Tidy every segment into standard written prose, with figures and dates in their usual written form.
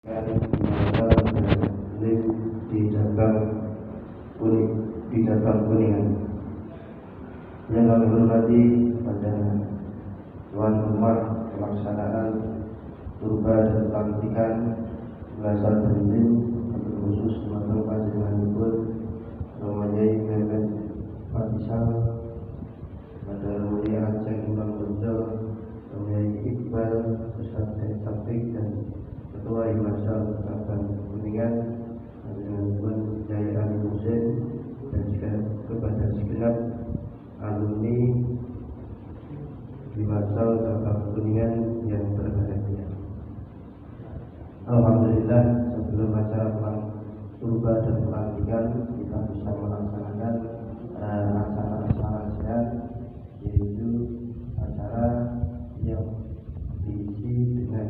di cabang Kuningan. Yang kami hormati pada tuan rumah pelaksanaan turba dan pelantikan belasan penting khusus teman-teman panjenengan pun Romayai Mehmet Fatisal, pada Mulia Aceh Imam Bejo, Romayai Iqbal, Ustaz Said Taufik dan Ketua Himmasal Cabang Kuningan dengan Tuan Jaya Ali Husin, dan juga kepada segenap alumni Himmasal Cabang Kuningan yang berbahagia. Alhamdulillah, sebelum acara turba dan pelantikan kita bisa melaksanakan acara sehat, yaitu acara yang diisi dengan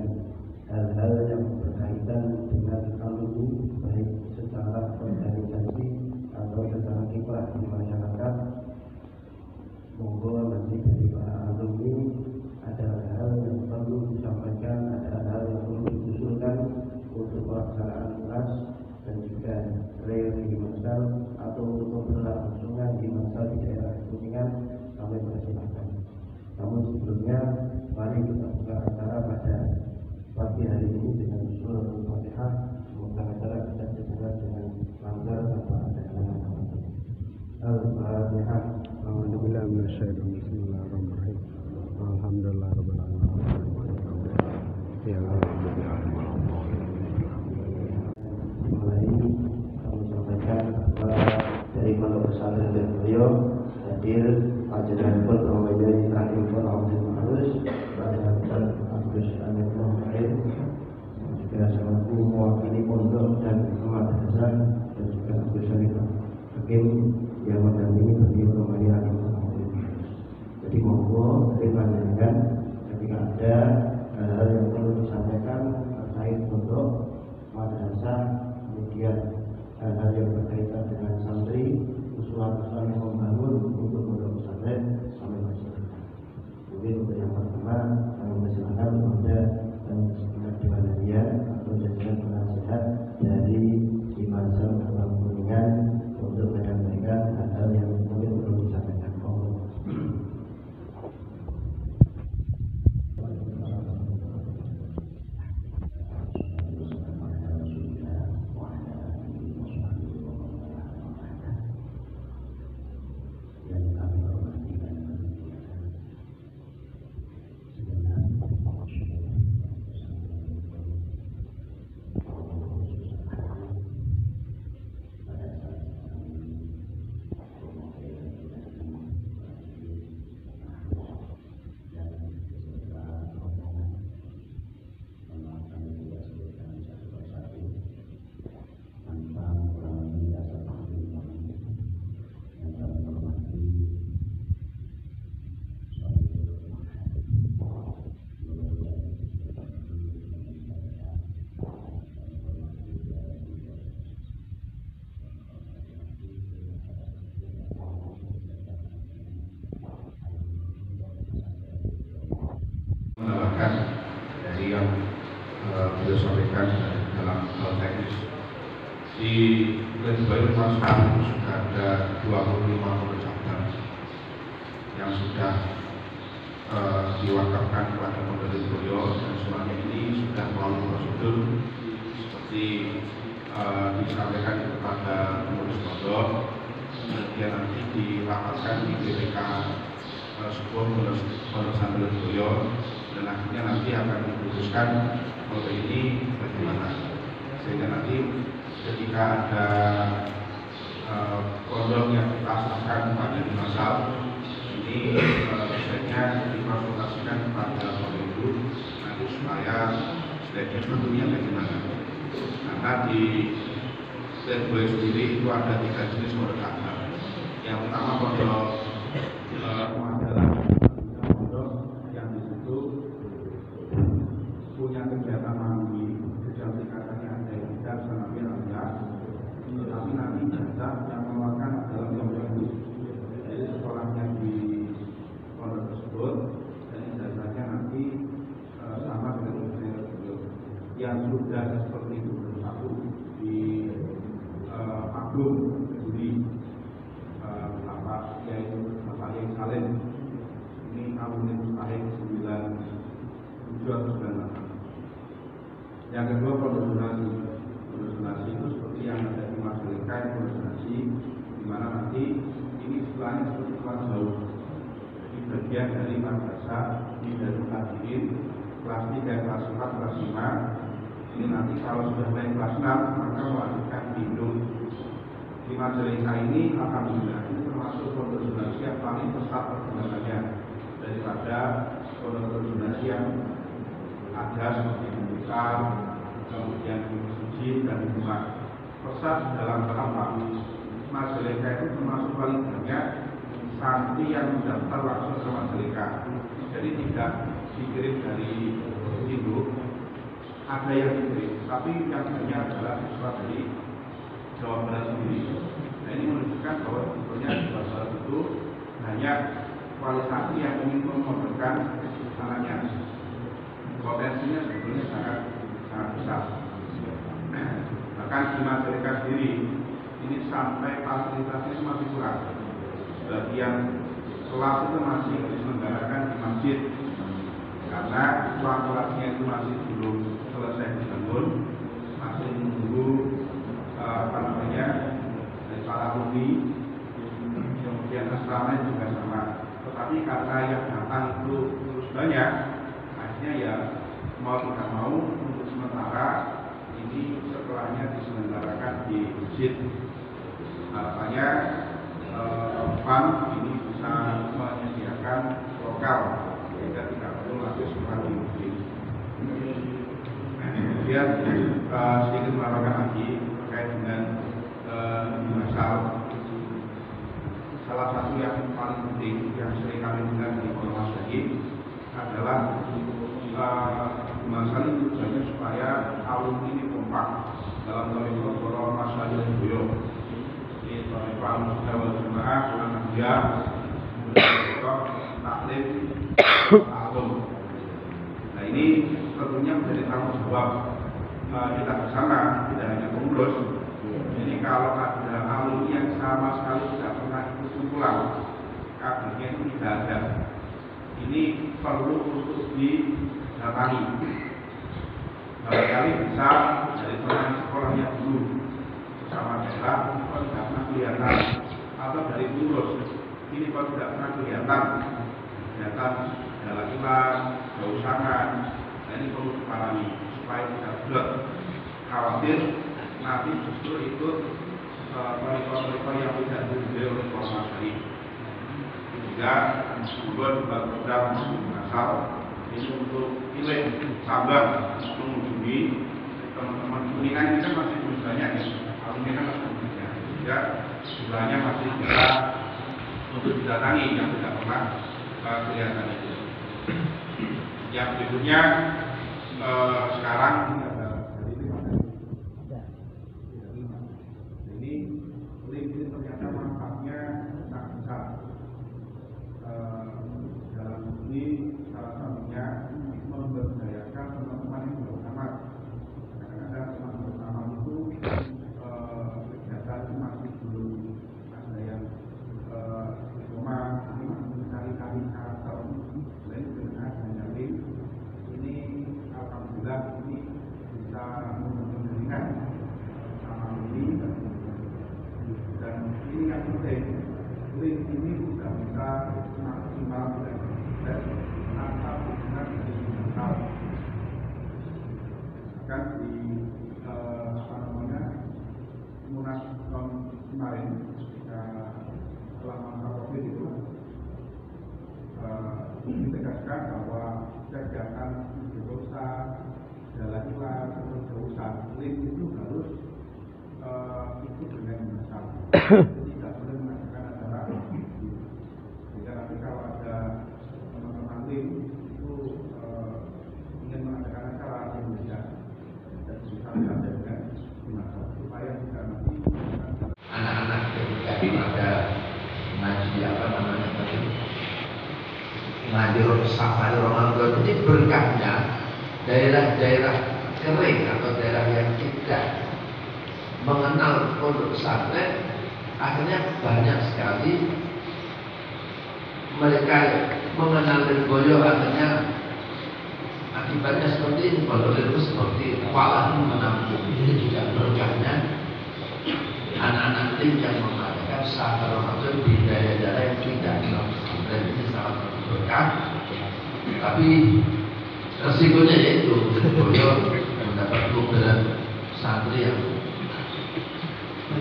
hal-hal yang berkaitan dengan alumni, baik secara organisasi atau secara kiprah di masyarakat. Monggo nanti dari para alumni ada hal yang perlu disampaikan, ada hal yang perlu diusulkan untuk pelaksanaan kelas dan juga reuni Himmasal atau untuk keberlangsungan Himmasal di daerah Kuningan, kami persilahkan. Namun sebelumnya, mari kita buka acara pada pagi hari ini dengan surah Al-Fatihah. Semoga acara kita berjalan dengan lancar tanpa ada halangan. Al-Fatihah. Alhamdulillah, bismillahirrahmanirrahim. Alhamdulillah rabbil alamin. Ya mulai kami sampaikan dari Pondok Pesantren dan beliau hadir panjenengan pun Romayai Alim pun Abdul Mahrus, panjenengan Agus Amin Muhammad, juga selaku mewakili pondok dan madrasah, dan juga Agus Salim Hakim yang mendampingi beliau Romayai Alim Muhammad. Jadi monggo panjenengan ketika ada hal-hal yang perlu disampaikan terkait pondok, madrasah, kemudian hal-hal yang berkaitan dengan santri, usulan-usulan yang membangun untuk pondok pesantren, kami persilakan. Mungkin untuk yang pertama kami persilakan kepada segenap dewan hadiah atau jajaran penasihat dari Himmasal Cabang Kuningan untuk menyampaikan hal-hal yang mungkin perlu disampaikan. Menambahkan dari yang beliau sampaikan dalam hal teknis, di Lensbayu Masuk sudah ada 25 pondok cabang yang sudah diwakafkan kepada pondok Lensbayu, dan semuanya ini sudah melalui prosedur seperti disampaikan kepada pengurus pondok, kemudian nanti dirapatkan di BPK sebuah pondok pesantren Lensbayu, dan akhirnya nanti akan diputuskan pondok ini bagaimana, sehingga nanti ketika ada pondok yang kita asaskan pada Himmasal ini biasanya dikonsultasikan kepada pondok itu nanti supaya sebaiknya bentuknya bagaimana, karena di Lensbayu sendiri itu ada 3 jenis pondok cabang. Yang pertama pondok adalah pondok yang di situ punya kegiatan mandiri, kegiatan tingkatannya ada yang tidak sangat rendah, tetapi nanti jasa yang mengeluarkan dalam pondok itu. Jadi sekolahnya di pondok tersebut, dan jasanya nanti sama dengan yang sudah seperti zonasi. Kode zonasi itu seperti yang ada di Majalengka, kode zonasi di mana nanti ini istilahnya seperti kelas jauh. Jadi bagian dari madrasah ini dari hadirin kelas 3, kelas 4, kelas 5. Ini nanti kalau sudah naik kelas 6 maka melanjutkan bindung. Di Majalengka ini alhamdulillah ini termasuk kode zonasi yang paling pesat perkembangannya daripada kode zonasi yang ada seperti komputer, kemudian masjid dan rumah. Pesat dalam hal apa? Majalengka itu termasuk paling banyak santri yang mendaftar langsung ke Majalengka. Jadi tidak dikirim dari induk, ada yang dikirim, tapi yang banyak adalah siswa dari Jawa Barat sendiri. Nah ini menunjukkan bahwa sebetulnya di Jawa Barat itu banyak kualifikasi yang ingin memodalkan anaknya. Potensinya sebetulnya sangat besar. Bahkan di Majalengka sendiri ini sampai fasilitasnya masih kurang. Sebagian kelas itu masih diselenggarakan di masjid karena ruang kelasnya itu masih belum selesai dibangun, masih menunggu dari para alumni. Kemudian asrama juga sama. Tetapi karena yang datang itu terus banyak, akhirnya ya mau tidak mau untuk sementara ini setelahnya diselenggarakan di masjid. Harapannya PAN ini bisa menyediakan lokal sehingga tidak perlu lagi sekolah di masjid. Kemudian sedikit menambahkan lagi terkait dengan masalah salah satu yang paling penting yang sering kami dengar di Polres Lagi adalah masalah itu tujuannya supaya alumni ini kompak dalam Toriko Masyarakat Boyo. Ini Toriko Al-Mustawal Jemaah Muhammadiyah Toriko Taklim Alum. Nah ini tentunya menjadi tanggung jawab kita bersama, tidak hanya pengurus. Jadi kalau ada alumni yang sama sekali tidak pernah ikut kumpulan, kadernya itu tidak ada. Ini perlu untuk didatangi. Barangkali bisa dari teman sekolah yang dulu bersama daerah, kalau tidak pernah kelihatan, atau dari pengurus. Ini kalau tidak pernah kelihatan jalan hilang, jauh sangat. Nah ini perlu dipahami supaya tidak bulat. Khawatir nanti justru ikut mereka yang tidak diundang oleh Polres Lagi. Sehingga dua program asal ini untuk pilih sabar mengunjungi teman-teman kuningan ini kan masih belum banyak ya, alumni kan masih belum banyak, sehingga jumlahnya masih bisa untuk didatangi yang tidak pernah kelihatan itu. Yang berikutnya sekarang ditegaskan bahwa kegiatan dosa, jalan hilang, atau dosa link itu harus ikut dengan masalah. Tidak boleh mengadakan acara itu. Sehingga nanti kalau ada teman-teman link itu ingin mengadakan acara yang bisa dan bisa ada dengan masalah supaya tidak nanti anak-anak ketika ada ngaji ngaji safari Ramadan ini berkahnya daerah-daerah kering atau daerah yang tidak mengenal pondok pesantren akhirnya banyak sekali mereka mengenal Lirboyo akhirnya akibatnya seperti ini. Kalau itu seperti kuala menampung, ini juga berkahnya anak-anak tim yang mengadakan sahur Ramadan di daerah-daerah yang tidak dalam pesantren ini sangat berkah. Tapi resikonya yaitu beliau mendapat kebenaran santri yang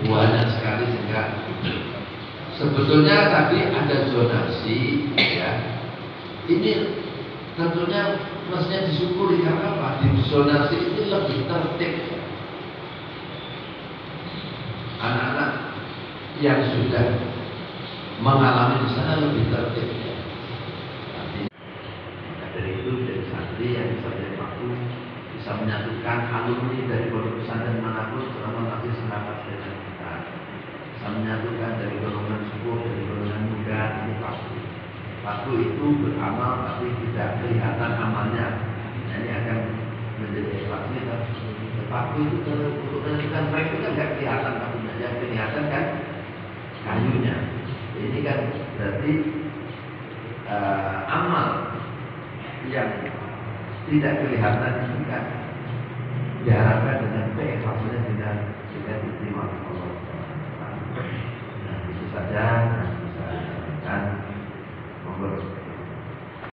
banyak sekali, sehingga sebetulnya tadi ada zonasi ya. Ini tentunya mestinya disyukuri karena apa? Di zonasi ini lebih tertib. Anak-anak yang sudah mengalami di sana lebih tertib. Dari itu dari santri yang bisa menjadi waktu bisa menyatukan alumni dari pondok pesantren manapun selama masih semangat dengan kita, bisa menyatukan dari golongan subuh, dari golongan muda. Ini waktu itu beramal tapi tidak kelihatan amalnya. Ini akan menjadi evaluasi. Waktu itu untuk menentukan mereka itu kan tidak kelihatan kamunya, yang kelihatan kan kayunya. Ini kan berarti amal yang tidak kelihatan ini kan diharapkan dengan keikhlasannya dengan diterima oleh Allah. Nah, itu saja yang bisa saya sampaikan. Monggo.